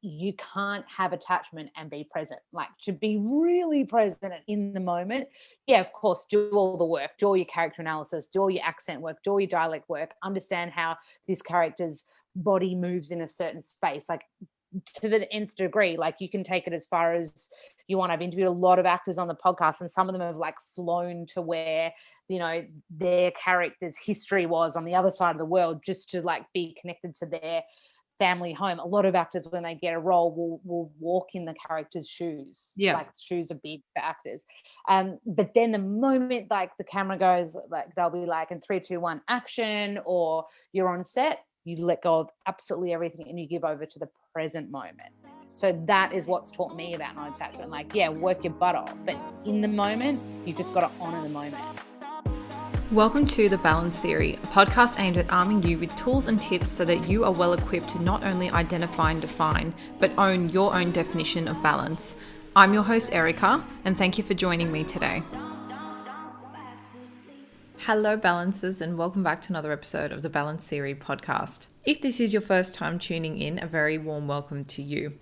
you can't have attachment and be present. Like, to be really present in the moment, yeah, of course, do all the work, do all your character analysis, do all your accent work, do all your dialect work, understand how this character's body moves in a certain space, like to the nth degree. Like, you can take it as far as you want. I've interviewed a lot of actors on the podcast, and some of them have like flown to where, their character's history was on the other side of the world, just to like be connected to their family home. A lot of actors, when they get a role, will walk in the character's shoes. Yeah. Like, shoes are big for actors. But then the moment like the camera goes, like they'll be like in 3, 2, 1, action, or you're on set, you let go of absolutely everything and you give over to the present moment. So that is what's taught me about non-attachment. Like, yeah, work your butt off, but in the moment, you just got to honor the moment. Welcome to The Balance Theory, a podcast aimed at arming you with tools and tips so that you are well equipped to not only identify and define, but own your own definition of balance. I'm your host, Erica, and thank you for joining me today. Hello, balancers, and welcome back to another episode of the Balance Theory podcast. If this is your first time tuning in, a very warm welcome to you.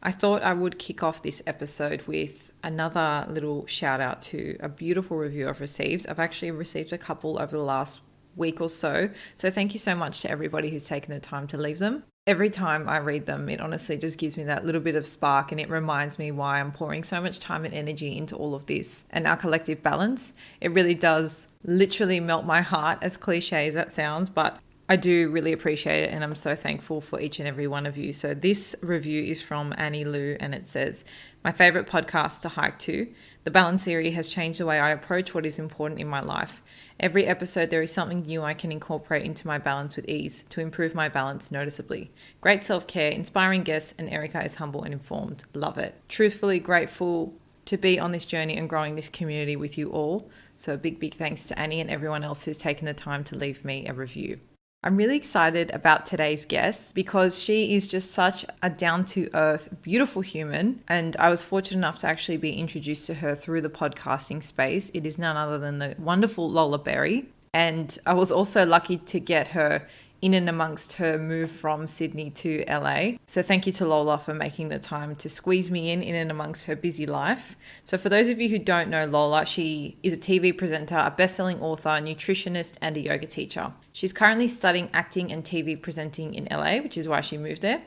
I thought I would kick off this episode with another little shout out to a beautiful review I've received. I've actually received a couple over the last week or so. So thank you so much to everybody who's taken the time to leave them. Every time I read them, it honestly just gives me that little bit of spark, and it reminds me why I'm pouring so much time and energy into all of this and our collective balance. It really does literally melt my heart, as cliche as that sounds, but I do really appreciate it, and I'm so thankful for each and every one of you. So this review is from Annie Lou, and it says, "My favorite podcast to hike to. The Balance Theory has changed the way I approach what is important in my life. Every episode there is something new I can incorporate into my balance with ease to improve my balance noticeably. Great self-care, inspiring guests, and Erica is humble and informed. Love it. Truthfully grateful to be on this journey and growing this community with you all. So a big, big thanks to Annie and everyone else who's taken the time to leave me a review." I'm really excited about today's guest because she is just such a down-to-earth, beautiful human, and I was fortunate enough to actually be introduced to her through the podcasting space. It is none other than the wonderful Lola Berry, and I was also lucky to get her in and amongst her move from Sydney to LA. So thank you to Lola for making the time to squeeze me in and amongst her busy life. So for those of you who don't know Lola, she is a TV presenter, a best-selling author, nutritionist, and a yoga teacher. She's currently studying acting and TV presenting in LA, which is why she moved there.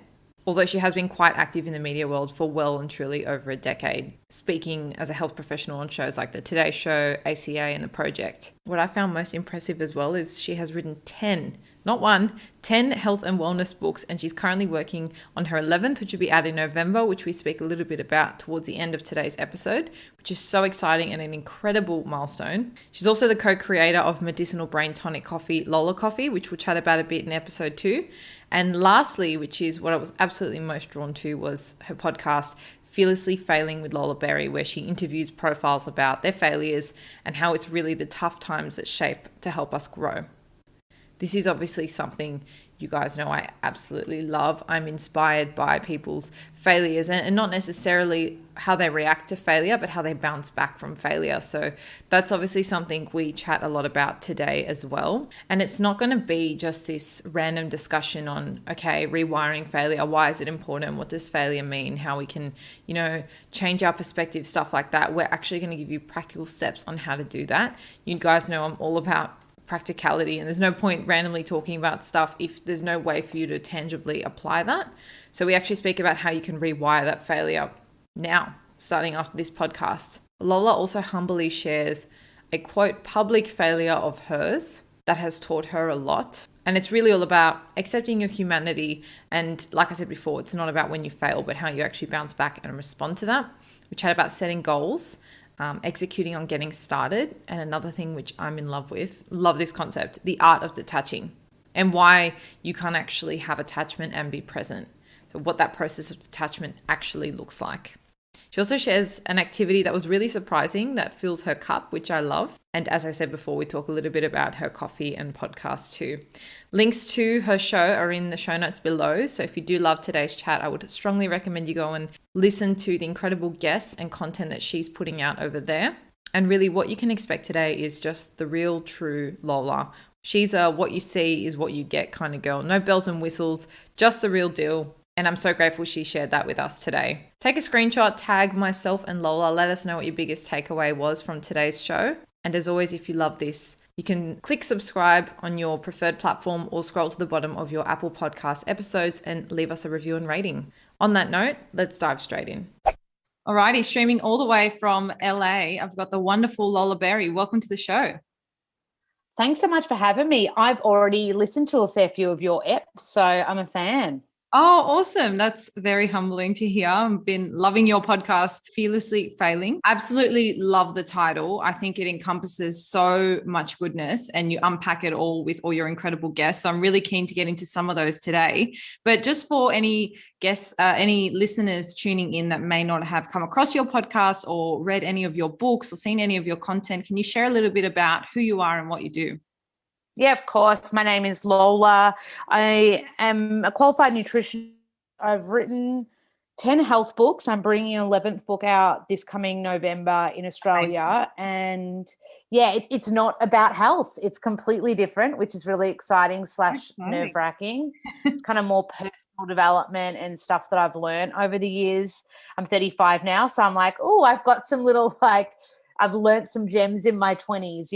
Although she has been quite active in the media world for well and truly over a decade, speaking as a health professional on shows like The Today Show, ACA, and The Project. What I found most impressive as well is she has written 10 health and wellness books, and she's currently working on her 11th, which will be out in November, which we speak a little bit about towards the end of today's episode, which is so exciting and an incredible milestone. She's also the co-creator of medicinal brain tonic coffee, Lola Coffee, which we'll chat about a bit in episode 2. And lastly, which is what I was absolutely most drawn to, was her podcast, Fearlessly Failing with Lola Berry, where she interviews profiles about their failures and how it's really the tough times that shape to help us grow. This is obviously something you guys know I absolutely love. I'm inspired by people's failures and not necessarily how they react to failure, but how they bounce back from failure. So that's obviously something we chat a lot about today as well. And it's not going to be just this random discussion on, okay, rewiring failure. Why is it important? What does failure mean? How we can, change our perspective, stuff like that. We're actually going to give you practical steps on how to do that. You guys know I'm all about practicality, and there's no point randomly talking about stuff if there's no way for you to tangibly apply that. So we actually speak about how you can rewire that failure now, starting after this podcast. Lola also humbly shares a quote public failure of hers that has taught her a lot. And it's really all about accepting your humanity. And like I said before, it's not about when you fail, but how you actually bounce back and respond to that. We chat about setting goals, executing on getting started, and another thing which I'm in love with, love this concept, the art of detaching, and why you can't actually have attachment and be present. So what that process of detachment actually looks like. She also shares an activity that was really surprising that fills her cup, which I love. And as I said before, we talk a little bit about her coffee and podcast too. Links to her show are in the show notes below. So if you do love today's chat, I would strongly recommend you go and listen to the incredible guests and content that she's putting out over there. And really what you can expect today is just the real, true Lola. She's a what you see is what you get kind of girl. No bells and whistles, just the real deal. And I'm so grateful she shared that with us today. Take a screenshot, tag myself and Lola. Let us know what your biggest takeaway was from today's show. And as always, if you love this, you can click subscribe on your preferred platform or scroll to the bottom of your Apple Podcast episodes and leave us a review and rating. On that note, let's dive straight in. Alrighty, streaming all the way from LA, I've got the wonderful Lola Berry. Welcome to the show. Thanks so much for having me. I've already listened to a fair few of your eps, so I'm a fan. Oh, awesome. That's very humbling to hear. I've been loving your podcast, Fearlessly Failing. Absolutely love the title. I think it encompasses so much goodness and you unpack it all with all your incredible guests. So I'm really keen to get into some of those today. But just for any guests, any listeners tuning in that may not have come across your podcast or read any of your books or seen any of your content, can you share a little bit about who you are and what you do? Yeah, of course. My name is Lola. I am a qualified nutritionist. I've written 10 health books. I'm bringing an 11th book out this coming November in Australia. And yeah, it's not about health. It's completely different, which is really exciting / nerve-wracking. It's kind of more personal development and stuff that I've learned over the years. I'm 35 now, so I'm like, oh, I've got some little I've learned some gems in my 20s,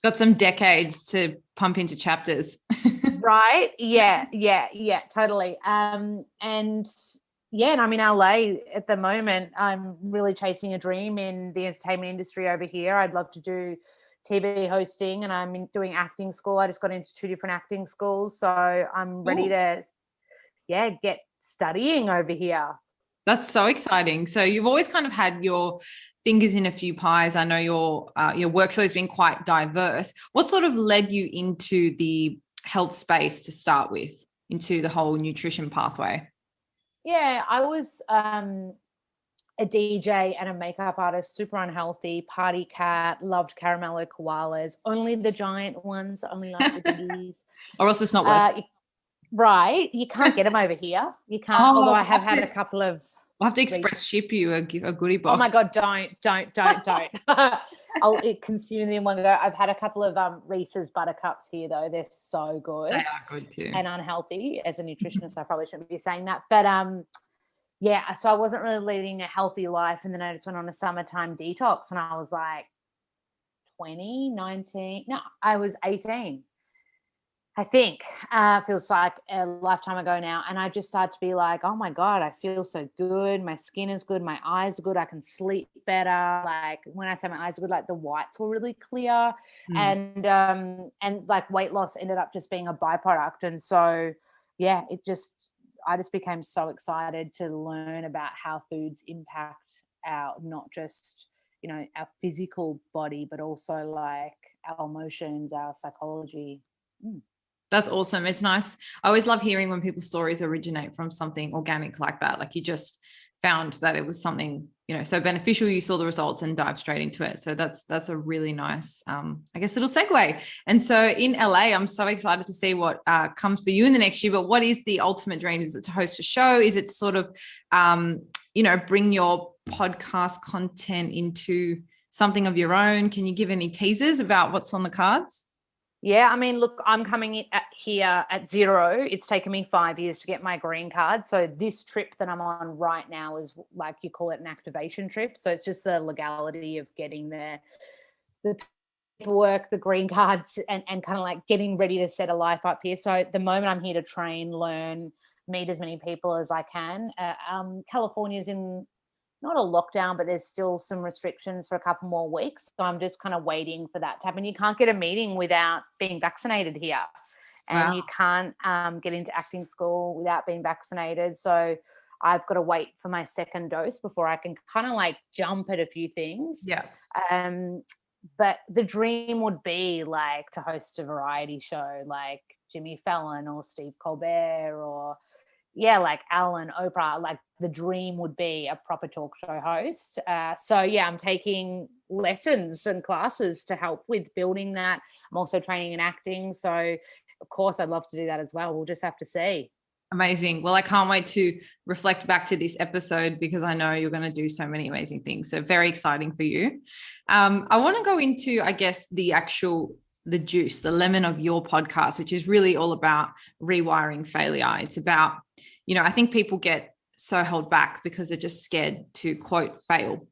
Got some decades to pump into chapters. Right. Yeah, totally. And I'm in LA at the moment. I'm really chasing a dream in the entertainment industry over here. I'd love to do TV hosting, and I'm doing acting school. I just got into 2 different acting schools. So I'm ready to, get studying over here. That's so exciting. So you've always kind of had your fingers in a few pies. I know your work's always been quite diverse. What sort of led you into the health space to start with, into the whole nutrition pathway? Yeah, I was a DJ and a makeup artist, super unhealthy, party cat, loved caramello koalas, only the giant ones, only like the biggies. Or else it's not worth it. Right. You can't get them over here. You can't, although I have had a couple of. We'll have to express ship you a goodie box. Oh my God, don't. I'll consume them in one go. I've had a couple of Reese's Buttercups here though. They're so good. They are good too. And unhealthy. As a nutritionist, I probably shouldn't be saying that. But so I wasn't really leading a healthy life. And then I just went on a summertime detox when I was like 20, 19. No, I was 18. I think feels like a lifetime ago now. And I just started to be like, oh my God, I feel so good. My skin is good. My eyes are good. I can sleep better. Like when I say my eyes are good, like the whites were really clear. And like weight loss ended up just being a byproduct. And so, yeah, I just became so excited to learn about how foods impact our, not just, our physical body, but also like our emotions, our psychology. That's awesome. It's nice. I always love hearing when people's stories originate from something organic like that. Like you just found that it was something, so beneficial. You saw the results and dived straight into it. So that's a really nice, little segue. And so in LA, I'm so excited to see what comes for you in the next year. But what is the ultimate dream? Is it to host a show? Is it sort of, bring your podcast content into something of your own? Can you give any teasers about what's on the cards? Yeah, I mean, look, I'm coming here at 0. It's taken me 5 years to get my green card. So this trip that I'm on right now is like you call it an activation trip. So it's just the legality of getting the paperwork, the green cards, and kind of like getting ready to set a life up here. So at the moment I'm here to train, learn, meet as many people as I can. California's in not a lockdown, but there's still some restrictions for a couple more weeks. So I'm just kind of waiting for that to happen. You can't get a meeting without being vaccinated here. And you can't get into acting school without being vaccinated. So I've got to wait for my second dose before I can kind of like jump at a few things. Yeah. But the dream would be like to host a variety show like Jimmy Fallon or Steve Colbert or like Alan, Oprah. Like the dream would be a proper talk show host. I'm taking lessons and classes to help with building that. I'm also training in acting. So of course I'd love to do that as well. We'll just have to see. Amazing. Well, I can't wait to reflect back to this episode because I know you're going to do so many amazing things. So very exciting for you. I want to go into, I guess, the juice, the lemon of your podcast, which is really all about rewiring failure. It's about, I think people get so held back because they're just scared to quote fail.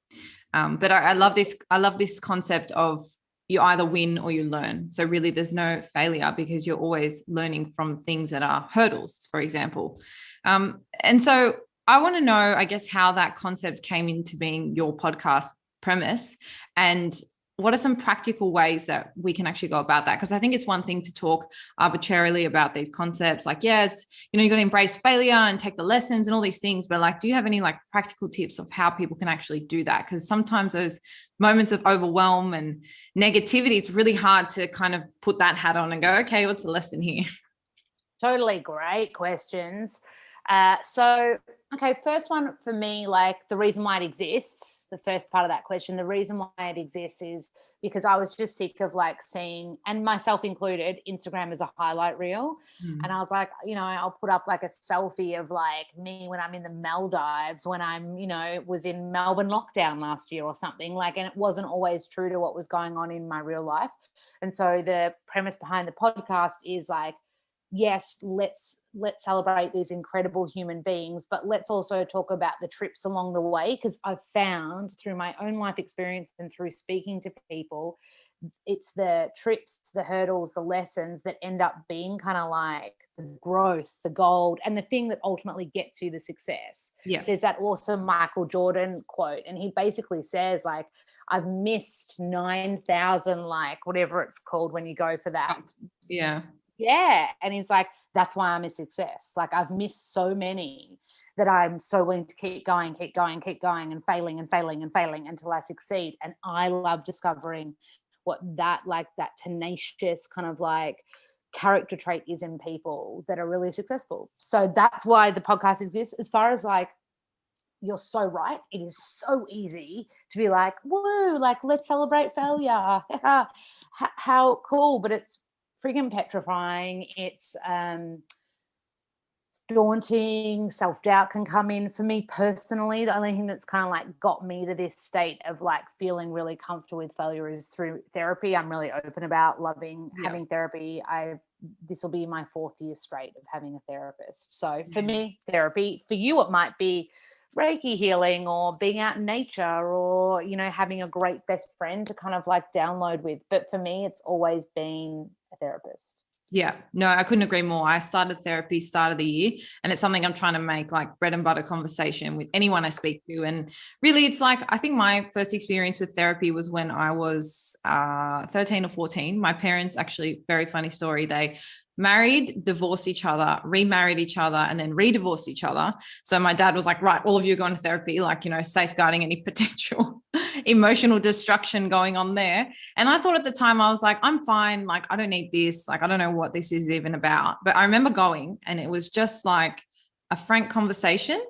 But I love this. I love this concept of you either win or you learn. So really there's no failure because you're always learning from things that are hurdles, for example. And so I want to know, I guess, how that concept came into being your podcast premise, and what are some practical ways that we can actually go about that? Because I think it's one thing to talk arbitrarily about these concepts, like, yeah, it's, you got to embrace failure and take the lessons and all these things. But like, do you have any like practical tips of how people can actually do that? Because sometimes those moments of overwhelm and negativity, it's really hard to kind of put that hat on and go, okay, what's the lesson here? Totally great questions. Okay, first one for me, like the reason why it exists, the first part of that question, the reason why it exists is because I was just sick of like seeing, and myself included, Instagram as a highlight reel. And I was like, I'll put up like a selfie of like me when I'm in the Maldives, when I'm, was in Melbourne lockdown last year or something like, and it wasn't always true to what was going on in my real life. And so the premise behind the podcast is like, yes, let's celebrate these incredible human beings, but let's also talk about the trips along the way, because I've found through my own life experience and through speaking to people, it's the trips, the hurdles, the lessons that end up being kind of like the growth, the gold, and the thing that ultimately gets you the success. Yeah. There's that awesome Michael Jordan quote, and he basically says like, I've missed 9,000, like whatever it's called when you go for that. Yeah. Yeah. And he's like, that's why I'm a success. Like I've missed so many that I'm so willing to keep going and failing until I succeed. And I love discovering what that tenacious kind of like character trait is in people that are really successful. So that's why the podcast exists. As far as like, you're so right. It is so easy to be like, woo, like let's celebrate failure. How cool. But it's freaking petrifying. It's daunting. Self-doubt can come in. For me personally, the only thing that's kind of like got me to this state of like feeling really comfortable with failure is through therapy. I'm really open about loving having therapy. This will be my 4th year straight of having a therapist. So for me, therapy. For you, it might be Reiki healing or being out in nature or, having a great best friend to kind of like download with. But for me, it's always been a therapist. Yeah, no, I couldn't agree more. I started therapy start of the year, and it's something I'm trying to make like bread and butter conversation with anyone I speak to. And really, it's like, I think my first experience with therapy was when I was 13 or 14. My parents, actually, very funny story, they married, divorced each other, remarried each other, and then re-divorced each other. So my dad was like, right, all of you are going to therapy, like, safeguarding any potential emotional destruction going on there. And I thought at the time, I was like, I'm fine. Like, I don't need this. Like, I don't know what this is even about. But I remember going, and it was just like a frank conversation.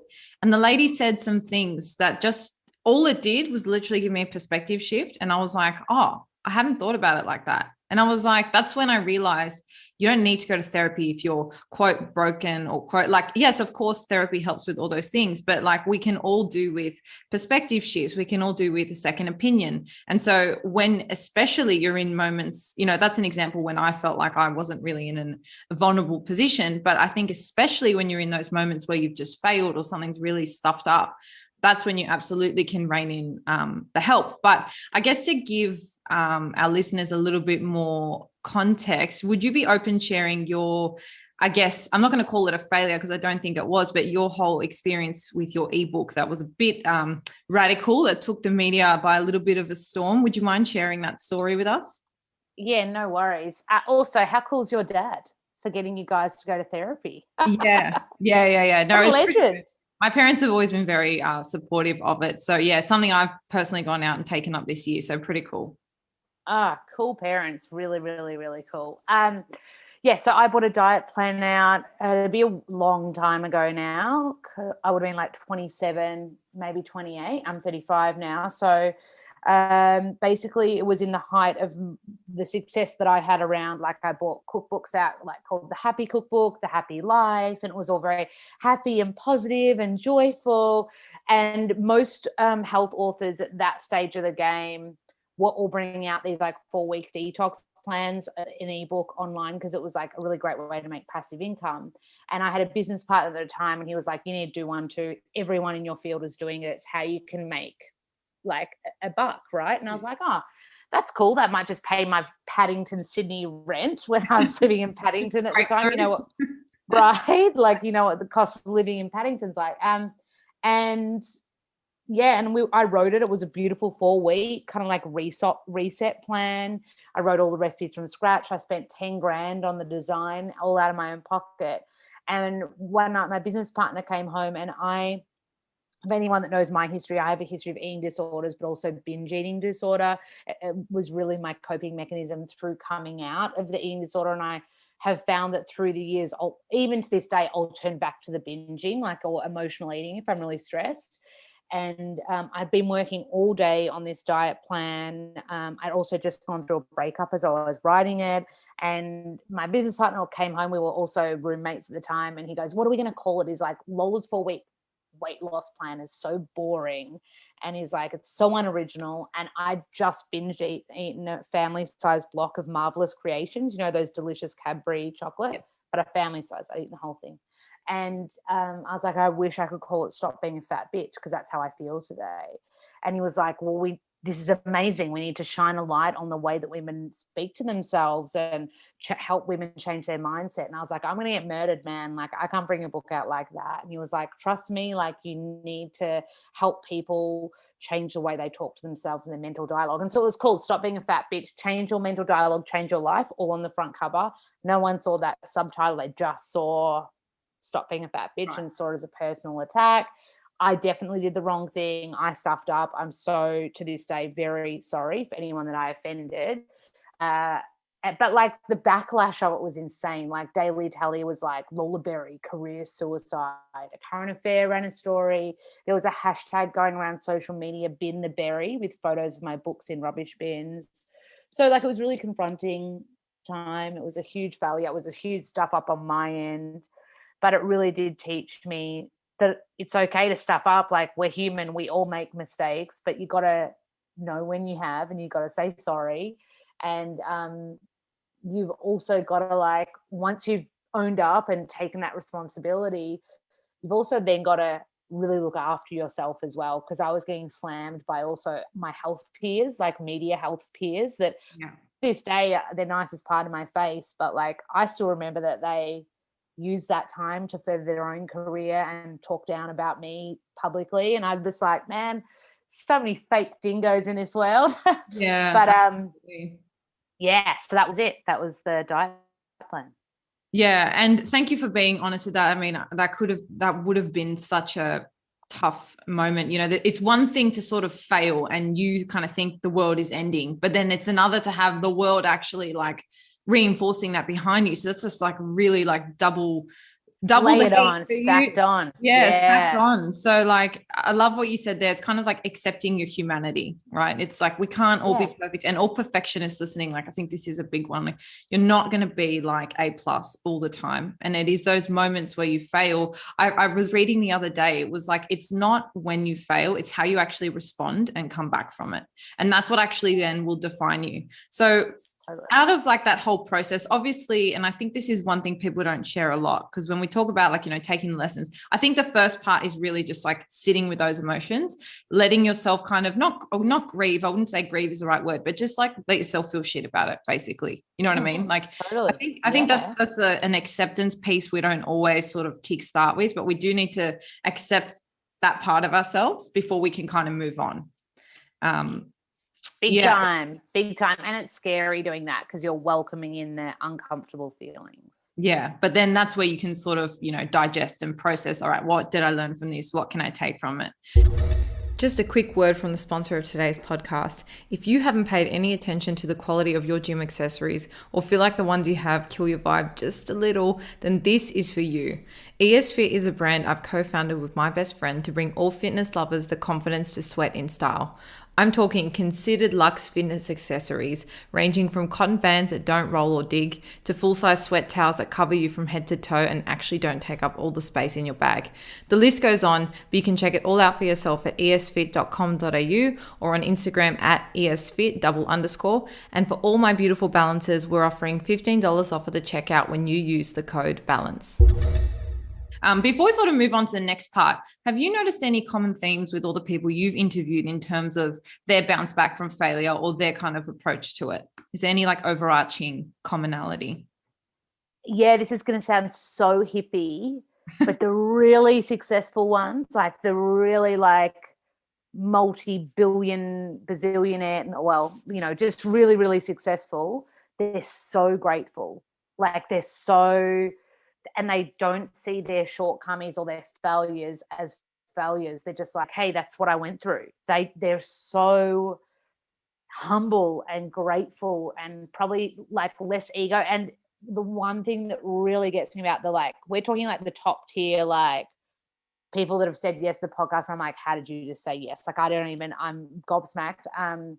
And the lady said some things that just, all it did was literally give me a perspective shift. And I was like, oh, I hadn't thought about it like that. And I was like, that's when I realized you don't need to go to therapy if you're quote broken or quote, like, yes, of course, therapy helps with all those things, but like we can all do with perspective shifts. We can all do with a second opinion. And so when, especially you're in moments, that's an example when I felt like I wasn't really in a vulnerable position. But I think especially when you're in those moments where you've just failed or something's really stuffed up, that's when you absolutely can rein in the help. But I guess to give our listeners a little bit more context, would you be open sharing your, I guess, I'm not going to call it a failure because I don't think it was, but your whole experience with your ebook that was a bit radical, that took the media by a little bit of a storm. Would you mind sharing that story with us? Yeah, no worries. Also, how cool is your dad for getting you guys to go to therapy? Yeah. No, what a legend. My parents have always been very supportive of it. So yeah, it's something I've personally gone out and taken up this year. So pretty cool. Cool parents. Really, really, really cool. So I bought a diet plan out. It'd be a long time ago now. I would have been like 27, maybe 28. I'm 35 now. So basically it was in the height of the success that I had around, like I bought cookbooks out, like called the Happy Cookbook, the Happy Life, and it was all very happy and positive and joyful. And most health authors at that stage of the game were all bringing out these like 4-week detox plans, an ebook online, because it was like a really great way to make passive income. And I had a business partner at the time, and he was like, you need to do one too. Everyone in your field is doing it. It's how you can make like a buck, right? And I was like, oh, that's cool. That might just pay my Paddington, Sydney rent when I was living in Paddington at the time. You know what, right? Like, you know what the cost of living in Paddington's like. And yeah, and I wrote it. It was a beautiful 4-week kind of like reset plan. I wrote all the recipes from scratch. I spent 10 grand on the design, all out of my own pocket. And one night my business partner came home, and of anyone that knows my history, I have a history of eating disorders, but also binge eating disorder. It was really my coping mechanism through coming out of the eating disorder. And I have found that through the years, even to this day, I'll turn back to the binging, like, or emotional eating if I'm really stressed. And I'd been working all day on this diet plan. I'd also just gone through a breakup as I was writing it. And my business partner came home. We were also roommates at the time. And he goes, what are we going to call it? He's like, Lola's 4-week weight loss plan is so boring. And he's like, it's so unoriginal. And I just binge eaten a family size block of Marvelous Creations, you know, those delicious Cadbury chocolate, but a family size. I'd eaten the whole thing. And I was like, I wish I could call it Stop Being a Fat Bitch, because that's how I feel today. And he was like, well, this is amazing. We need to shine a light on the way that women speak to themselves and help women change their mindset. And I was like, I'm going to get murdered, man. Like, I can't bring a book out like that. And he was like, trust me, like, you need to help people change the way they talk to themselves and their mental dialogue. And so it was called Stop Being a Fat Bitch, Change Your Mental Dialogue, Change Your Life, all on the front cover. No one saw that subtitle. They just saw Stop Being a Fat Bitch, right, and saw it as a personal attack. I definitely did the wrong thing. I stuffed up. I'm so, to this day, very sorry for anyone that I offended. But like the backlash of it was insane. Like Daily Tally was like, Lola Berry, career suicide. A Current Affair ran a story. There was a hashtag going around social media, bin the berry, with photos of my books in rubbish bins. So like it was really confronting time. It was a huge failure. It was a huge stuff up on my end. But it really did teach me that it's okay to stuff up. Like, we're human, we all make mistakes, but you got to know when you have, and you got to say sorry. And you've also got to, like, once you've owned up and taken that responsibility, you've also then got to really look after yourself as well. Because I was getting slammed by also my health peers, like media health peers, that this day, they're nicest part of my face, but like I still remember that they use that time to further their own career and talk down about me publicly. And I'm just like, man, so many fake dingoes in this world. Yeah. But absolutely. yeah, so that was it. That was the diet plan. Yeah. And thank you for being honest with that. I mean, that would have been such a tough moment. You know, that it's one thing to sort of fail and you kind of think the world is ending, but then it's another to have the world actually like reinforcing that behind you. So that's just like really like double layered on, stacked on. Yeah, stacked on. So like I love what you said there. It's kind of like accepting your humanity, right? It's like we can't all be perfect, and all perfectionists listening, like I think this is a big one. Like you're not going to be like A+ all the time, and it is those moments where you fail. I was reading the other day, it was like it's not when you fail, it's how you actually respond and come back from it, and that's what actually then will define you. So out of like that whole process, obviously, and I think this is one thing people don't share a lot, because when we talk about like, you know, taking lessons, I think the first part is really just like sitting with those emotions, letting yourself kind of not grieve. I wouldn't say grieve is the right word, but just like let yourself feel shit about it, basically. You know what I mean? Like, totally. I think that's an acceptance piece we don't always sort of kickstart with, but we do need to accept that part of ourselves before we can kind of move on. Big time. And it's scary doing that because you're welcoming in the uncomfortable feelings. Yeah. But then that's where you can sort of, you know, digest and process. All right, what did I learn from this? What can I take from it? Just a quick word from the sponsor of today's podcast. If you haven't paid any attention to the quality of your gym accessories or feel like the ones you have kill your vibe just a little, then this is for you. ESFit is a brand I've co-founded with my best friend to bring all fitness lovers the confidence to sweat in style. I'm talking considered luxe fitness accessories, ranging from cotton bands that don't roll or dig to full-size sweat towels that cover you from head to toe and actually don't take up all the space in your bag. The list goes on, but you can check it all out for yourself at esfit.com.au or on Instagram at esfit_. And for all my beautiful balancers, we're offering $15 off at the checkout when you use the code BALANCE. Before we sort of move on to the next part, have you noticed any common themes with all the people you've interviewed in terms of their bounce back from failure or their kind of approach to it? Is there any like overarching commonality? Yeah, this is going to sound so hippie, but the really successful ones, like the really like multi-billion, bazillionaire, well, you know, just really, really successful, they're so grateful. Like they're so, and they don't see their shortcomings or their failures as failures. They're just like, hey, that's what I went through. They're so humble and grateful and probably like less ego. And the one thing that really gets me about the, like, we're talking like the top tier, like people that have said yes to the podcast. I'm like, how did you just say yes? Like, I'm gobsmacked.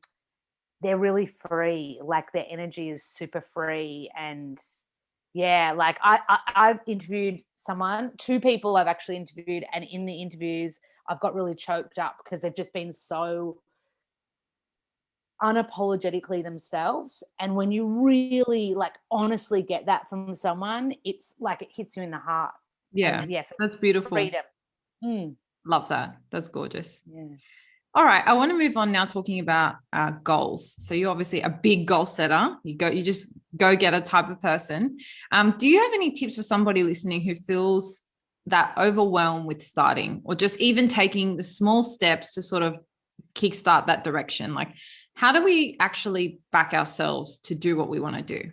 They're really free. Like their energy is super free. And yeah, like I've interviewed two people I've actually interviewed, and in the interviews I've got really choked up because they've just been so unapologetically themselves. And when you really like honestly get that from someone, it's like it hits you in the heart. Yeah, and yes, that's beautiful. Freedom. Love that. That's gorgeous. Yeah. All right, I want to move on now talking about goals. So you're obviously a big goal setter. You just go get a type of person. Do you have any tips for somebody listening who feels that overwhelmed with starting or just even taking the small steps to sort of kickstart that direction? Like, how do we actually back ourselves to do what we want to do?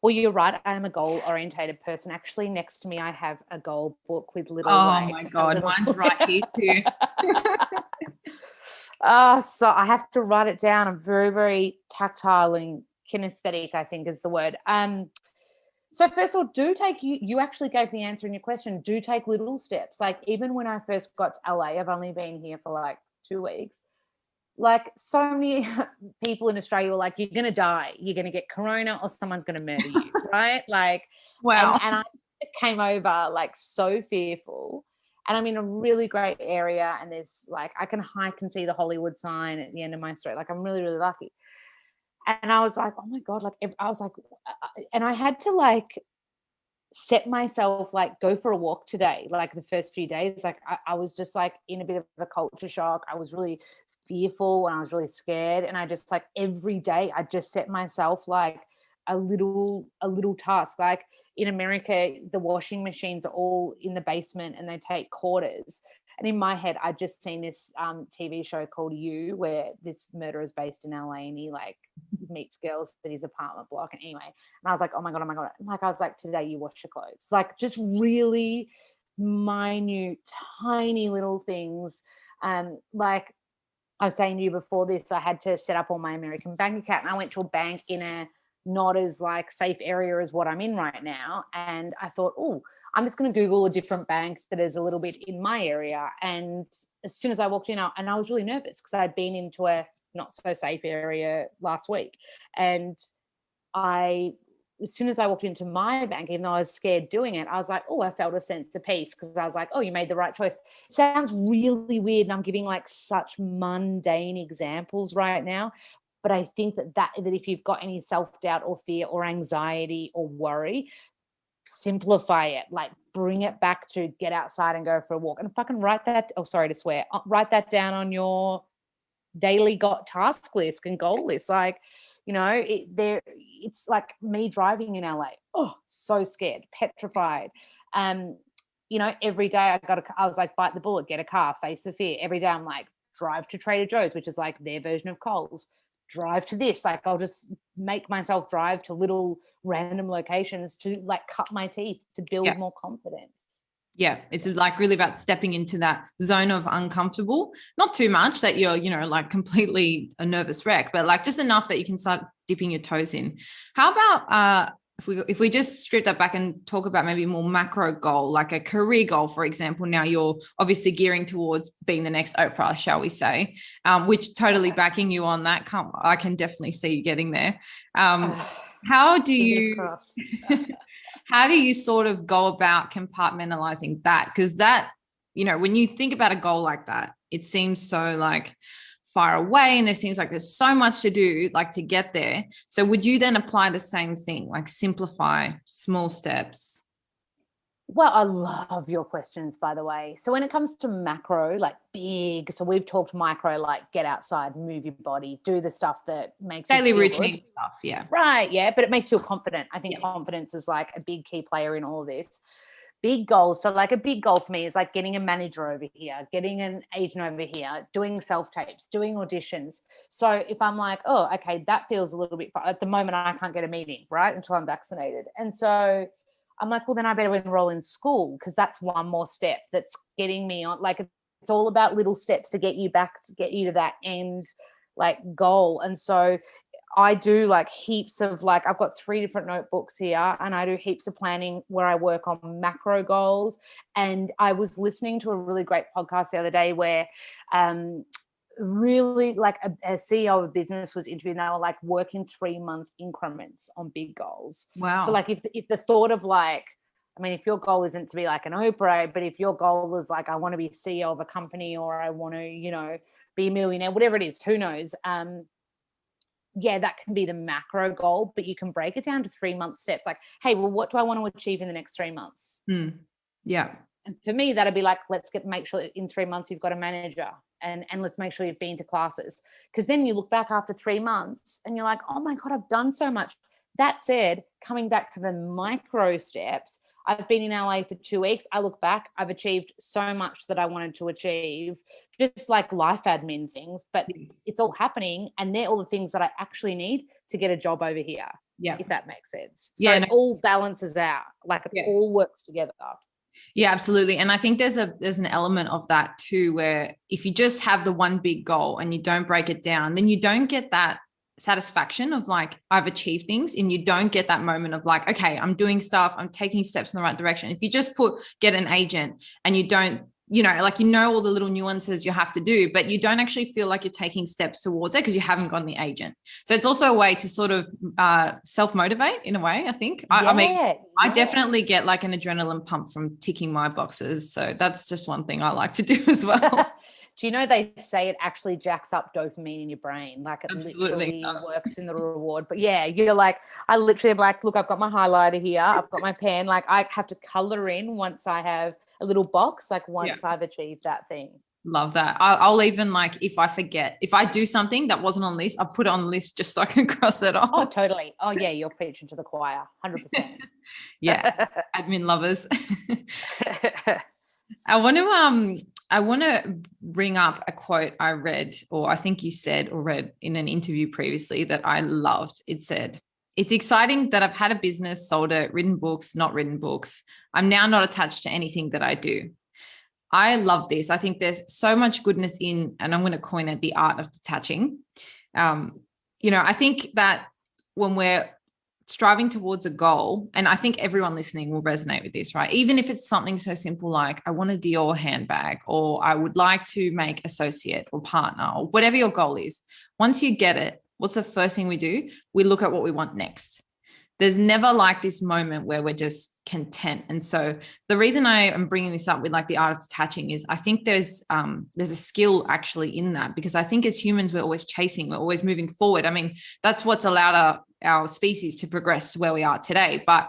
Well, you're right. I'm a goal-orientated person. Actually, next to me, I have a goal book with little. Oh my God, mine's right here too. So I have to write it down. I'm very, very tactile and kinesthetic, I think is the word. So first of all, you actually gave the answer in your question. Do take little steps. Like even when I first got to LA, I've only been here for like 2 weeks. Like so many people in Australia were like, you're going to die. You're going to get corona or someone's going to murder you, right? Like, wow. And I came over like so fearful. And I'm in a really great area, and there's like, I can hike and see the Hollywood sign at the end of my street. Like I'm really, really lucky. And I was like, oh my God, like I was like, and I had to like set myself like go for a walk today. Like the first few days, like I was just like in a bit of a culture shock. I was really fearful and I was really scared. And I just like every day I just set myself like a little task. Like in America, the washing machines are all in the basement and they take quarters. And in my head, I'd just seen this TV show called You, where this murderer is based in LA and he like meets girls at his apartment block. And anyway, and I was like, oh my God. Like I was like, today you wash your clothes. Like just really minute, tiny little things. Like I was saying to you before this, I had to set up all my American bank account, and I went to a bank in a not as like safe area as what I'm in right now. And I thought, oh, I'm just going to Google a different bank that is a little bit in my area. And as soon as I walked in, and I was really nervous because I'd been into a not so safe area last week. And as soon as I walked into my bank, even though I was scared doing it, I was like, oh, I felt a sense of peace because I was like, oh, you made the right choice. It sounds really weird, and I'm giving like such mundane examples right now. But I think that if you've got any self-doubt or fear or anxiety or worry, simplify it, like bring it back to get outside and go for a walk, and fucking write that down on your daily task list and goal list. Like, you know, it's like me driving in LA. Oh, so scared, petrified. You know, every day I was like, bite the bullet, get a car, face the fear. Every day I'm like, drive to Trader Joe's, which is like their version of Coles. Drive to this. Like I'll just make myself drive to little random locations to like cut my teeth to build more confidence. Yeah, it's like really about stepping into that zone of uncomfortable, not too much that you're, you know, like completely a nervous wreck, but like just enough that you can start dipping your toes in. How about if we just strip that back and talk about maybe a more macro goal, like a career goal, for example, now you're obviously gearing towards being the next Oprah, shall we say, which totally backing you on that. I can definitely see you getting there. How do you how do you sort of go about compartmentalizing that? Because that, when you think about a goal like that, it seems so like far away, and there seems like there's so much to do, like to get there. So would you then apply the same thing, like simplify small steps? Well, I love your questions, by the way. So when it comes to macro, like big, so we've talked micro, like get outside, move your body, do the stuff that makes Daily you feel routine good. stuff, yeah. Right, yeah, but it makes you feel confident. I think confidence is like a big key player in all of this. Big goals. So like a big goal for me is like getting a manager over here, getting an agent over here, doing self-tapes, doing auditions. So if I'm like, oh, okay, that feels a little bit far. At the moment, I can't get a meeting, right, until I'm vaccinated. And so I'm like, well, then I better enroll in school, because that's one more step that's getting me on. Like, it's all about little steps to get you back, to get you to that end like goal. And so I do like heaps of, like, I've got 3 different notebooks here, and I do heaps of planning where I work on macro goals. And I was listening to a really great podcast the other day where really like a CEO of a business was interviewed, and they were like working 3-month increments on big goals. Wow. So like if the thought of like, I mean, if your goal isn't to be like an Oprah, but if your goal is like, I want to be CEO of a company, or I want to, be a millionaire, whatever it is, who knows? Yeah, that can be the macro goal, but you can break it down to 3-month steps. Like, hey, well, what do I want to achieve in the next 3 months? Yeah. And for me, that'd be like, let's make sure that in 3 months you've got a manager, and let's make sure you've been to classes. Because then you look back after 3 months and you're like, oh my God, I've done so much. That said, coming back to the micro steps, I've been in LA for 2 weeks. I look back, I've achieved so much that I wanted to achieve, just like life admin things, but it's all happening. And they're all the things that I actually need to get a job over here. Yeah. If that makes sense. So it all balances out, like it all works together. Yeah, absolutely. And I think there's an element of that too, where if you just have the one big goal and you don't break it down, then you don't get that satisfaction of like, I've achieved things, and you don't get that moment of like, okay, I'm doing stuff, I'm taking steps in the right direction. If you just get an agent and you don't, all the little nuances you have to do, but you don't actually feel like you're taking steps towards it because you haven't gotten the agent. So it's also a way to sort of self-motivate in a way, I think. I definitely get like an adrenaline pump from ticking my boxes. So that's just one thing I like to do as well. Do you know they say it actually jacks up dopamine in your brain? Like it literally works in the reward. But yeah, you're like, I literally am like, look, I've got my highlighter here. I've got my pen. Like I have to color in once I have a little box, like once I've achieved that thing. Love that. I'll even like, if I forget, if I do something that wasn't on the list, I'll put it on the list just so I can cross it off. Oh, totally. Oh yeah, you're preaching to the choir, 100%. Yeah, admin lovers. I want to bring up a quote I read, or I think you said or read in an interview previously, that I loved. It said, "It's exciting that I've had a business, sold it, written books, not written books. I'm now not attached to anything that I do." I love this. I think there's so much goodness in, and I'm going to coin it, the art of detaching. I think that when we're striving towards a goal, and I think everyone listening will resonate with this, right? Even if it's something so simple like, I want a Dior handbag, or I would like to make associate or partner, or whatever your goal is. Once you get it, what's the first thing we do? We look at what we want next. There's never like this moment where we're just content. And so the reason I am bringing this up with like the art of detaching is I think there's a skill actually in that, because I think as humans, we're always chasing, we're always moving forward. I mean, that's what's allowed our species to progress to where we are today. But,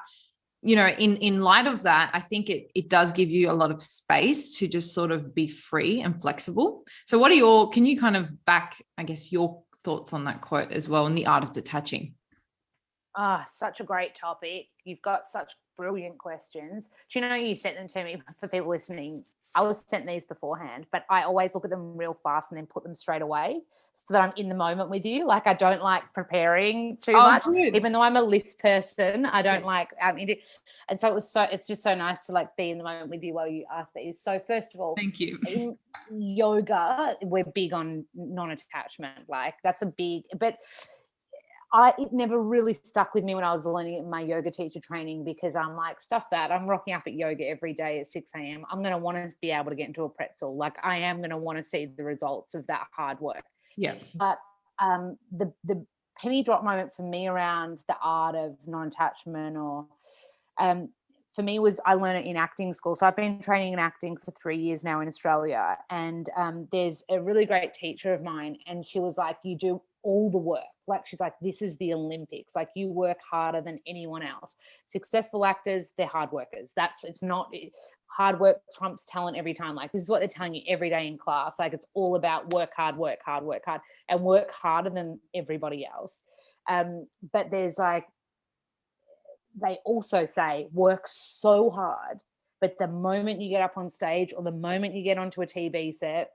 in light of that, I think it does give you a lot of space to just sort of be free and flexible. So can you kind of back, I guess, your thoughts on that quote as well, in the art of detaching? Such a great topic. You've got such brilliant questions. Do you know you sent them to me? For people listening, I was sent these beforehand, but I always look at them real fast and then put them straight away so that I'm in the moment with you. Like I don't like preparing too much. Good. Even though I'm a list person, I don't like and so it's just so nice to like be in the moment with you while you ask these. So first of all, thank you. In yoga, we're big on non-attachment. Like that's a big, but it never really stuck with me when I was learning it in my yoga teacher training, because I'm like, stuff that. I'm rocking up at yoga every day at 6 a.m. I'm going to want to be able to get into a pretzel. Like, I am going to want to see the results of that hard work. Yeah. But the penny drop moment for me around the art of non-attachment, or for me, was I learned it in acting school. So I've been training in acting for 3 years now in Australia. And there's a really great teacher of mine, and she was like, you do all the work. Like, she's like, this is the Olympics. Like, you work harder than anyone else. Successful actors, they're hard workers. It's not hard work trumps talent every time. Like, this is what they're telling you every day in class. Like, it's all about work hard, and work harder than everybody else. But there's like, they also say work so hard, but the moment you get up on stage, or the moment you get onto a TV set,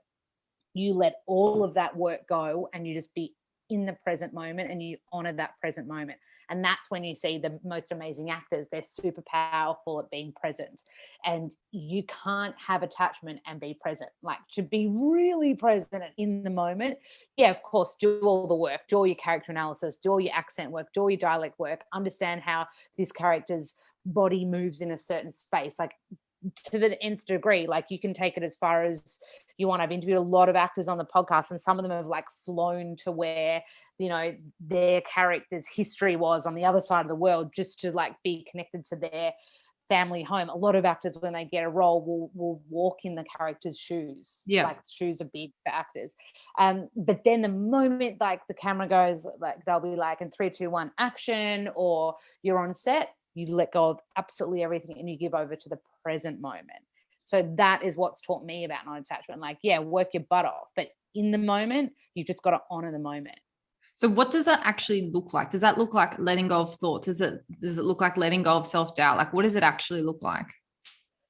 you let all of that work go, and you just be in the present moment, and you honor that present moment. And that's when you see the most amazing actors. They're super powerful at being present, and you can't have attachment and be present. Like, to be really present in the moment, yeah, of course, do all the work, do all your character analysis, do all your accent work, do all your dialect work, understand how this character's body moves in a certain space, like, to the nth degree. Like, you can take it as far as you want. I've interviewed a lot of actors on the podcast, and some of them have like flown to where, you know, their character's history was on the other side of the world, just to like be connected to their family home. A lot of actors, when they get a role, will walk in the character's shoes. Yeah. Like, shoes are big for actors. But then the moment like the camera goes, like, they'll be like, in 3, 2, 1, action, or you're on set, you let go of absolutely everything, and you give over to the present moment. So that is what's taught me about non-attachment. Like, yeah, work your butt off, but in the moment, you've just got to honor the moment. So what does that actually look like? Does that look like letting go of thoughts? Does it look like letting go of self-doubt? Like, what does it actually look like?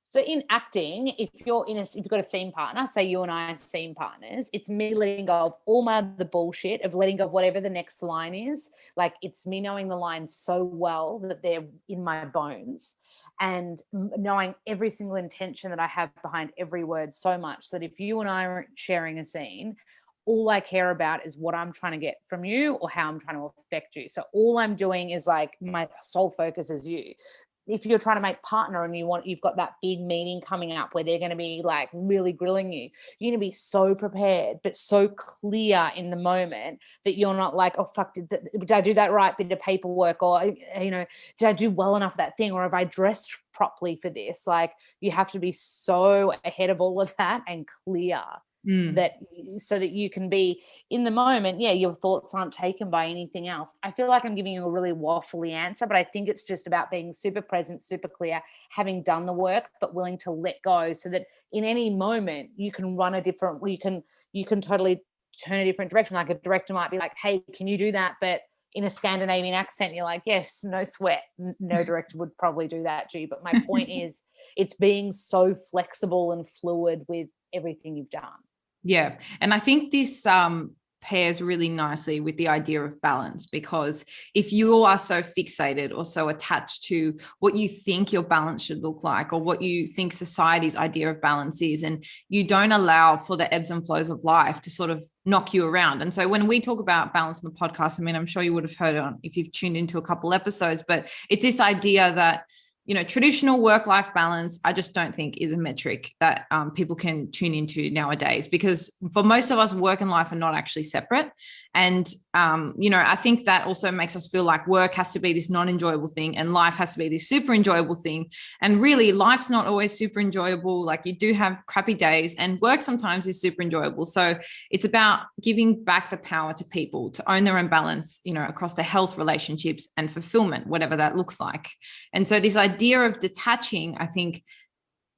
So in acting, if you've got a scene partner, say you and I are scene partners, it's me letting go of all the bullshit, of letting go of whatever the next line is. Like, it's me knowing the lines so well that they're in my bones, and knowing every single intention that I have behind every word so much that if you and I are sharing a scene, all I care about is what I'm trying to get from you, or how I'm trying to affect you. So all I'm doing is like, my sole focus is you. If you're trying to make partner, and you've got that big meeting coming up where they're going to be like really grilling you, you're going to be so prepared, but so clear in the moment that you're not like, oh fuck, did I do that right bit of paperwork, or, you know, did I do well enough that thing, or have I dressed properly for this? Like, you have to be so ahead of all of that and clear. That, so that you can be in the moment. Yeah, your thoughts aren't taken by anything else. I feel like I'm giving you a really waffly answer, but I think it's just about being super present, super clear, having done the work, but willing to let go, so that in any moment you can you can totally turn a different direction. Like, a director might be like, hey, can you do that, but in a Scandinavian accent? You're like, yes, no sweat. No director would probably do that to you. But my point is, it's being so flexible and fluid with everything you've done. Yeah. And I think this pairs really nicely with the idea of balance, because if you are so fixated or so attached to what you think your balance should look like, or what you think society's idea of balance is, and you don't allow for the ebbs and flows of life to sort of knock you around. And so when we talk about balance on the podcast, I mean, I'm sure you would have heard it if you've tuned into a couple episodes, but it's this idea that, you know, traditional work-life balance, I just don't think is a metric that people can tune into nowadays, because for most of us, work and life are not actually separate. And, you know, I think that also makes us feel like work has to be this non-enjoyable thing, and life has to be this super enjoyable thing. And really, life's not always super enjoyable. Like, you do have crappy days, and work sometimes is super enjoyable. So it's about giving back the power to people to own their own balance, you know, across their health, relationships, and fulfillment, whatever that looks like. And so this idea of detaching, I think,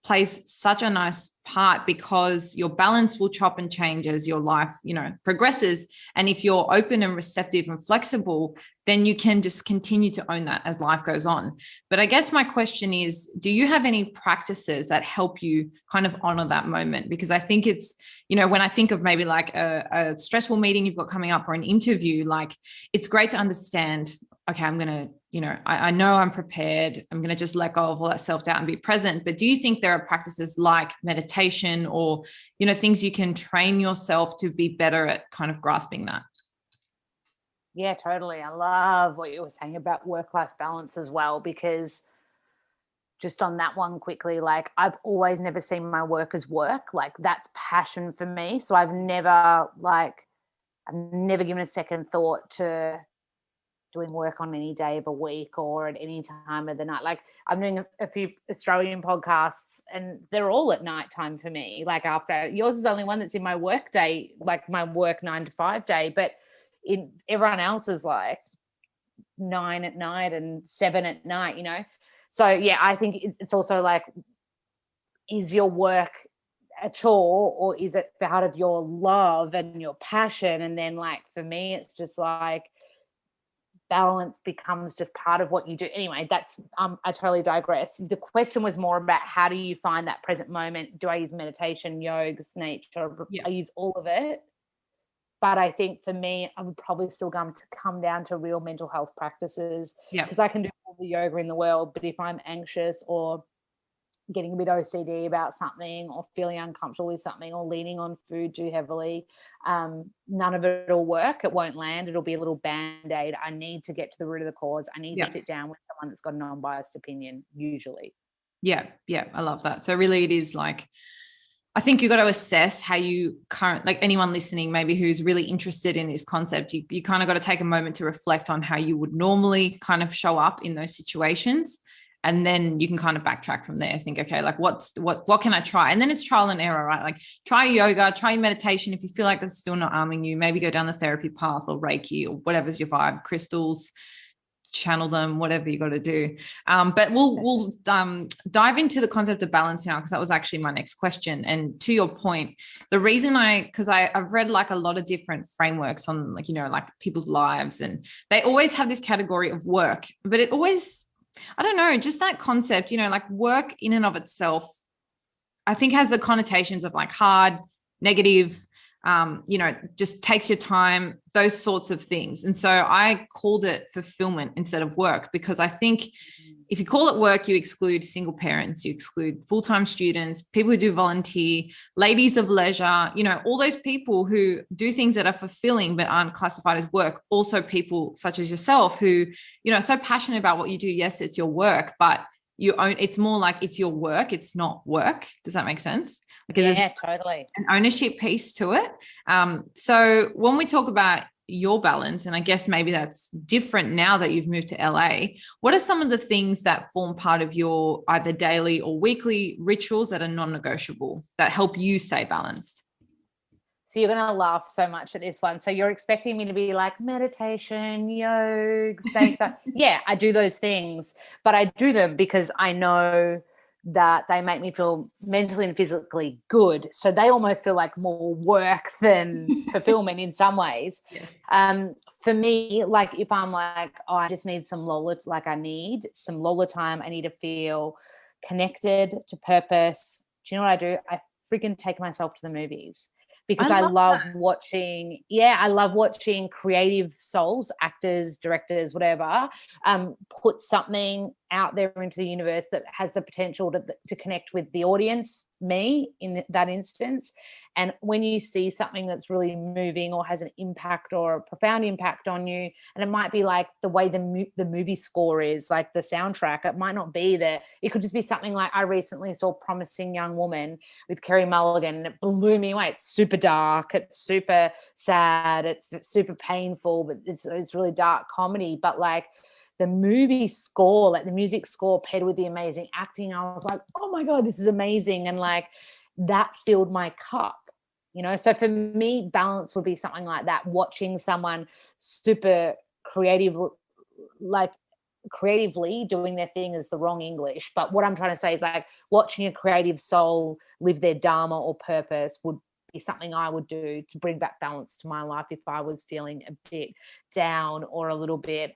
plays such a nice part, because your balance will chop and change as your life, you know, progresses. And if you're open and receptive and flexible, then you can just continue to own that as life goes on. But I guess my question is, do you have any practices that help you kind of honor that moment? Because I think it's, you know, when I think of maybe like a stressful meeting you've got coming up, or an interview, like, it's great to understand, okay, I'm going to, you know, I know I'm prepared. I'm going to just let go of all that self-doubt and be present. But do you think there are practices like meditation, or, you know, things you can train yourself to be better at kind of grasping that? Yeah, totally. I love what you were saying about work-life balance as well, because just on that one quickly, like I've always never seen my work as work. Like that's passion for me. So I've never given a second thought to doing work on any day of a week or at any time of the night. Like I'm doing a few Australian podcasts and they're all at night time for me. Like after yours is the only one that's in my work day, like my work 9 to 5 day, but in everyone else is like 9 at night and 7 at night, you know? So yeah, I think it's also like, is your work a chore or is it part of your love and your passion? And then like for me, it's just like balance becomes just part of what you do. Anyway, that's I totally digress. The question was more about how do you find that present moment? Do I use meditation, yoga, nature? Yeah. I use all of it. But I think for me, I would probably still come down to real mental health practices, Yeah. because I can do all the yoga in the world, but if I'm anxious or getting a bit OCD about something or feeling uncomfortable with something or leaning on food too heavily, none of it will work. It won't land. It'll be a little band-aid. I need to get to the root of the cause. I need to sit down with someone that's got a non-biased opinion, usually. Yeah. I love that. So really it is like, I think you've got to assess how you like anyone listening, maybe who's really interested in this concept, you kind of got to take a moment to reflect on how you would normally kind of show up in those situations. And then you can kind of backtrack from there. Think, okay, like what can I try? And then it's trial and error, right? Like try yoga, try meditation. If you feel like that's still not arming you, maybe go down the therapy path or Reiki or whatever's your vibe, crystals, channel them, whatever you got to do. But we'll dive into the concept of balance now, because that was actually my next question. And to your point, the reason I've read like a lot of different frameworks on like, you know, like people's lives, and they always have this category of work, but it always, I don't know, just that concept, you know, like work in and of itself, I think has the connotations of like hard, negative, you know, just takes your time, those sorts of things. And so I called it fulfillment instead of work, because I think if you call it work, you exclude single parents, you exclude full-time students, people who do volunteer, ladies of leisure, you know, all those people who do things that are fulfilling but aren't classified as work. Also people such as yourself who, you know, are so passionate about what you do. Yes, it's your work, but it's more like it's your work, it's not work. Does that make sense? Like yeah, totally. An ownership piece to it. So when we talk about your balance, and I guess maybe that's different now that you've moved to LA, what are some of the things that form part of your either daily or weekly rituals that are non-negotiable that help you stay balanced? So you're going to laugh so much at this one. So you're expecting me to be like meditation, yoga, nature. Yeah, I do those things, but I do them because I know that they make me feel mentally and physically good. So they almost feel like more work than fulfillment in some ways. Yeah. For me, like if I'm like, oh, I just need some Lola, like I need some Lola time. I need to feel connected to purpose. Do you know what I do? I freaking take myself to the movies, because I love watching, I love watching creative souls, actors, directors, whatever, put something out there into the universe that has the potential to connect with the audience, me in that instance. And when you see something that's really moving or has an impact or a profound impact on you, and it might be like the way the movie score is, like the soundtrack, it might not be there. It could just be something like, I recently saw Promising Young Woman with Kerry Mulligan, and it blew me away. It's super dark, it's super sad, it's super painful, but it's really dark comedy. But like the movie score, like the music score paired with the amazing acting, I was like, oh my God, this is amazing. And like that filled my cup, you know? So for me, balance would be something like that, watching someone super creative, like creatively doing their thing is the wrong English. But what I'm trying to say is like watching a creative soul live their dharma or purpose would be something I would do to bring back balance to my life if I was feeling a bit down or a little bit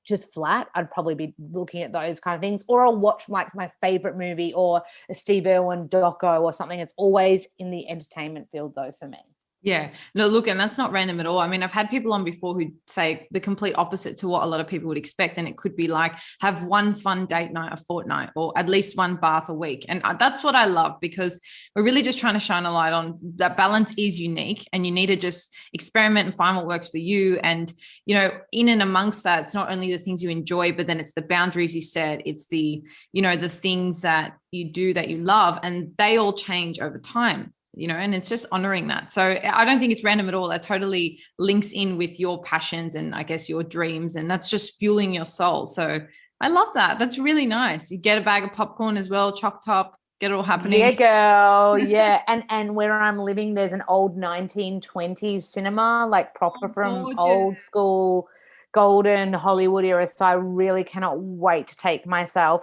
just flat. I'd probably be looking at those kind of things, or I'll watch like my favorite movie or a Steve Irwin doco or something. It's always in the entertainment field though for me. Yeah. No, look, and that's not random at all. I mean, I've had people on before who say the complete opposite to what a lot of people would expect. And it could be like have one fun date night a fortnight or at least one bath a week. And that's what I love, because we're really just trying to shine a light on that balance is unique and you need to just experiment and find what works for you. And, you know, in and amongst that, it's not only the things you enjoy, but then it's the boundaries you set. It's the, you know, the things that you do that you love, and they all change over time, you know, and it's just honoring that. So I don't think it's random at all. That totally links in with your passions and I guess your dreams, and that's just fueling your soul. So I love that. That's really nice. You get a bag of popcorn as well, choc top, get it all happening. Yeah, girl. Yeah. And where I'm living, there's an old 1920s cinema, like proper from Gorgeous. old school golden Hollywood era. So I really cannot wait to take myself.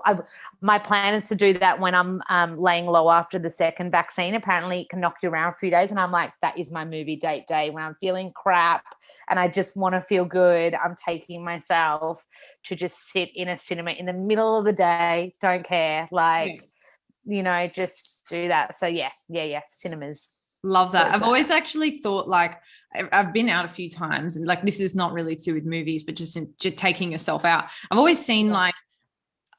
My plan is to do that when I'm laying low after the second vaccine. Apparently it can knock you around a few days. And I'm like, that is my movie date day. When I'm feeling crap and I just want to feel good, I'm taking myself to just sit in a cinema in the middle of the day. Don't care. Like, you know, just do that. So yeah, cinemas. Love that. I've always actually thought, like, I've been out a few times, and like, this is not really to do with movies, but just taking yourself out. I've always seen like,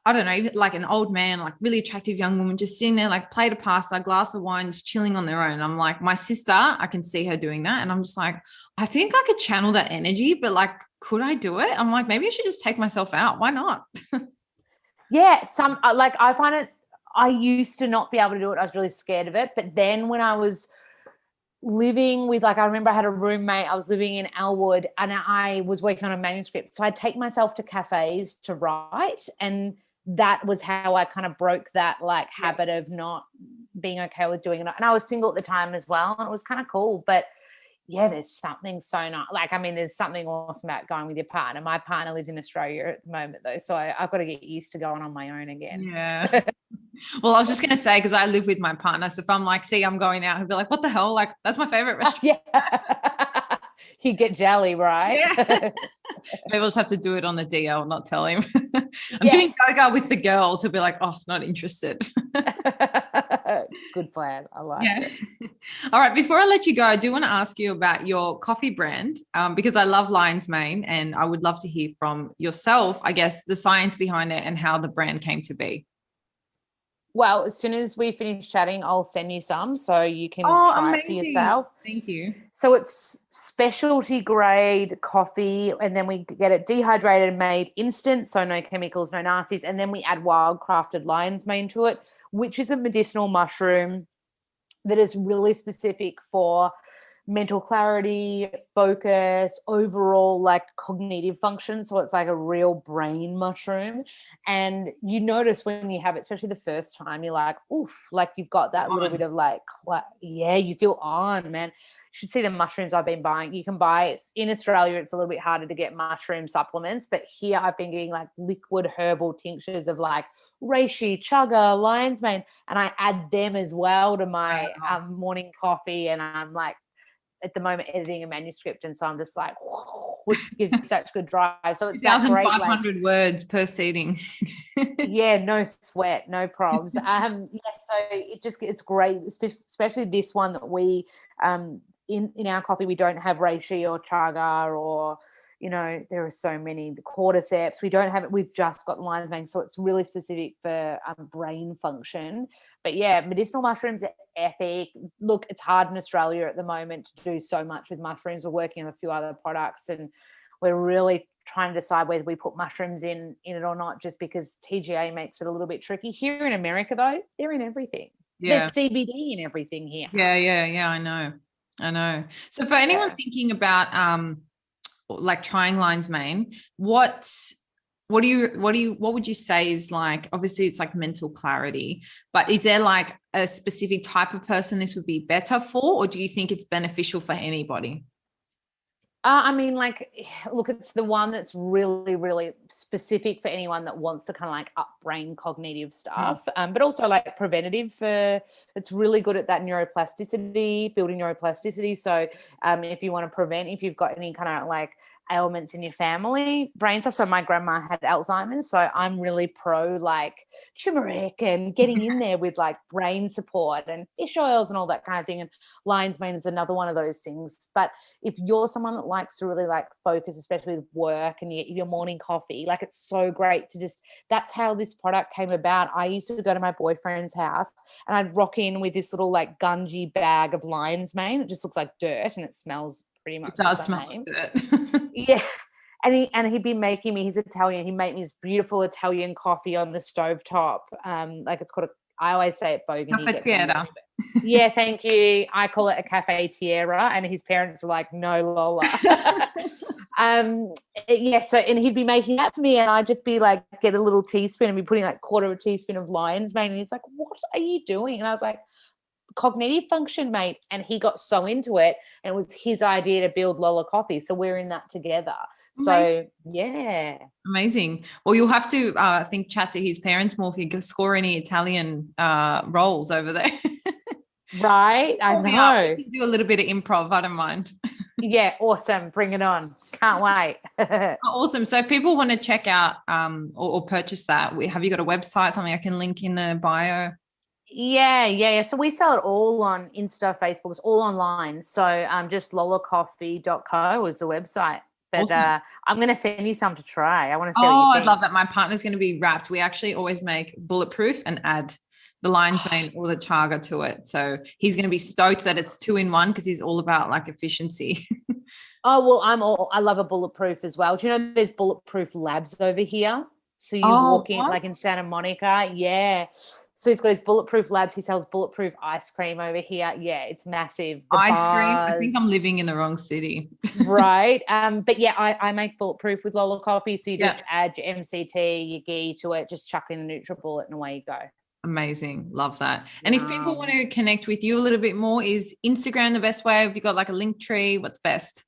I don't know, like an old man, like really attractive young woman just sitting there, like plate of pasta, glass of wine, just chilling on their own. And I'm like, my sister, I can see her doing that. And I'm just like, I think I could channel that energy, but like, could I do it? I'm like, maybe I should just take myself out. Why not? Yeah, like I find it, I used to not be able to do it. I was really scared of it. But then when I was living with, like, I remember I had a roommate, I was living in Elwood and I was working on a manuscript. So I'd take myself to cafes to write. And that was how I kind of broke that like habit of not being okay with doing it. And I was single at the time as well. And it was kind of cool. But yeah, there's something so not like, I mean, there's something awesome about going with your partner. My partner lives in Australia at the moment though. So I've got to get used to going on my own again. Yeah. Well, I was just going to say, because I live with my partner. So if I'm like, see, I'm going out, he'll be like, what the hell? Like, that's my favorite restaurant. Yeah. You get jelly, right? Yeah. Maybe I'll just have to do it on the DL, not tell him. I'm doing yoga with the girls. He'll be like, oh, not interested. Good plan. I like it. All right. Before I let you go, I do want to ask you about your coffee brand, because I love Lion's Mane and I would love to hear from yourself, I guess, the science behind it and how the brand came to be. Well, as soon as we finish chatting, I'll send you some so you can try it for yourself. Thank you. So it's specialty grade coffee, and then we get it dehydrated and made instant, so no chemicals, no nasties, and then we add wild crafted lion's mane to it, which is a medicinal mushroom that is really specific for mental clarity, focus, overall like cognitive function. So it's like a real brain mushroom. And you notice when you have it, especially the first time, you're like, oof, like you've got that little bit of like, yeah, you feel on, man. You should see the mushrooms I've been buying. You can buy it in Australia. It's a little bit harder to get mushroom supplements, but here I've been getting like liquid herbal tinctures of like reishi, chaga, lion's mane, and I add them as well to my morning coffee. And I'm like, at the moment editing a manuscript, and so I'm just like, which gives me such good drive. So it's 2,500 words per seating. Yeah, no sweat, no probs. So it's great, especially this one that we in our coffee we don't have reishi or chaga, or you know, there are so many, the cordyceps, we don't have it, we've just got lion's mane, so it's really specific for brain function. But yeah, medicinal mushrooms are epic. Look, it's hard in Australia at the moment to do so much with mushrooms. We're working on a few other products and we're really trying to decide whether we put mushrooms in it or not, just because TGA makes it a little bit tricky. Here in America though, they're in everything. There's CBD in everything here. Yeah, I know. So for anyone thinking about like trying lion's mane, what would you say is, like, obviously it's like mental clarity, but is there like a specific type of person this would be better for, or do you think it's beneficial for anybody? I mean, like, look, it's the one that's really, really specific for anyone that wants to kind of like up brain cognitive stuff, but also like preventative it's really good at that neuroplasticity, building neuroplasticity. So if you want to prevent, if you've got any kind of like ailments in your family, brain stuff. So my grandma had Alzheimer's, so I'm really pro like turmeric and getting in there with like brain support and fish oils and all that kind of thing. And lion's mane is another one of those things. But if you're someone that likes to really like focus, especially with work and your morning coffee, like it's so great to just, that's how this product came about. I used to go to my boyfriend's house and I'd rock in with this little like gungy bag of lion's mane. It just looks like dirt and it smells pretty much It does the smell same. like dirt. Yeah. And he'd be making me, he's Italian, he'd make me this beautiful Italian coffee on the stovetop. Like it's called I always say it bogan. Cafetiera. Yeah, thank you. I call it a cafetiera, and his parents are like, no, Lola. Yeah, so, and he'd be making that for me, and I'd just be like, get a little teaspoon and be putting like quarter of a teaspoon of lion's mane, and he's like, what are you doing? And I was like, cognitive function, mate. And he got so into it, and it was his idea to build Lola Coffee, so we're in that together. So yeah, amazing. Well, you'll have to I think chat to his parents more if you score any Italian roles over there. Right, I know. We can do a little bit of improv, I don't mind. Yeah, awesome, bring it on, can't wait. Awesome. So if people want to check out or purchase that, have you got a website, something I can link in the bio? Yeah. So we sell it all on Insta, Facebook. It's all online. So just lolacoffee.co is the website. But awesome. I'm going to send you some to try. I want to see what you think. I'd love that. My partner's going to be wrapped. We actually always make bulletproof and add the lion's mane or the chaga to it. So he's going to be stoked that it's 2-in-1 because he's all about like efficiency. Oh, well, I love a bulletproof as well. Do you know there's bulletproof labs over here? So you walk in like in Santa Monica. Yeah. So he's got his bulletproof labs. He sells bulletproof ice cream over here. Yeah, it's massive. The ice cream. I think I'm living in the wrong city. Right. But yeah, I make bulletproof with Lola Coffee. So you just add your MCT, your ghee to it, just chuck in the NutriBullet and away you go. Amazing. Love that. And if people want to connect with you a little bit more, is Instagram the best way? Have you got like a link tree? What's best?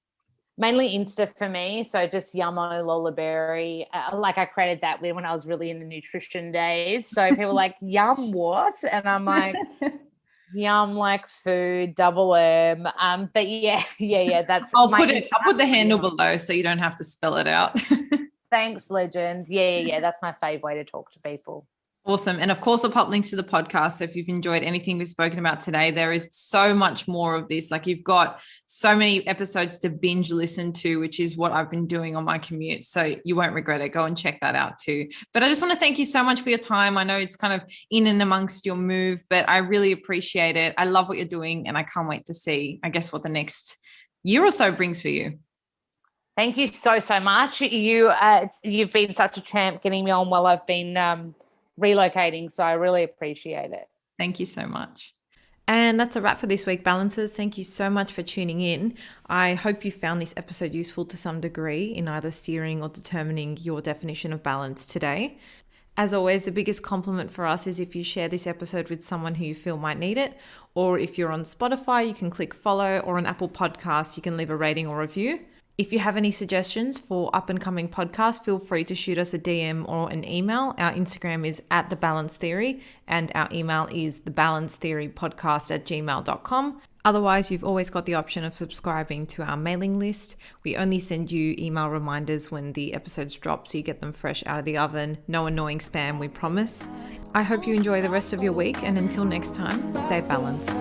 Mainly Insta for me. So just Yummo, Lola Berry. Like I created that when I was really in the nutrition days. So people are like, yum what? And I'm like, yum like food, double M. But yeah. That's I'll put the handle below so you don't have to spell it out. Thanks, legend. Yeah. That's my fave way to talk to people. Awesome. And of course, I'll pop links to the podcast. So if you've enjoyed anything we've spoken about today, there is so much more of this. Like you've got so many episodes to binge listen to, which is what I've been doing on my commute. So you won't regret it. Go and check that out too. But I just want to thank you so much for your time. I know it's kind of in and amongst your move, but I really appreciate it. I love what you're doing and I can't wait to see, I guess, what the next year or so brings for you. Thank you so much. You've been such a champ getting me on while I've been relocating, so I really appreciate it. Thank you so much. And that's a wrap for this week, Balancers. Thank you so much for tuning in. I hope you found this episode useful to some degree in either steering or determining your definition of balance today. As always, the biggest compliment for us is if you share this episode with someone who you feel might need it, or if you're on Spotify, you can click follow, or on Apple Podcasts, you can leave a rating or review. If you have any suggestions for up and coming podcasts, feel free to shoot us a DM or an email. Our Instagram is @TheBalanceTheory and our email is thebalancetheorypodcast@gmail.com. Otherwise, you've always got the option of subscribing to our mailing list. We only send you email reminders when the episodes drop, so you get them fresh out of the oven. No annoying spam, we promise. I hope you enjoy the rest of your week, and until next time, stay balanced.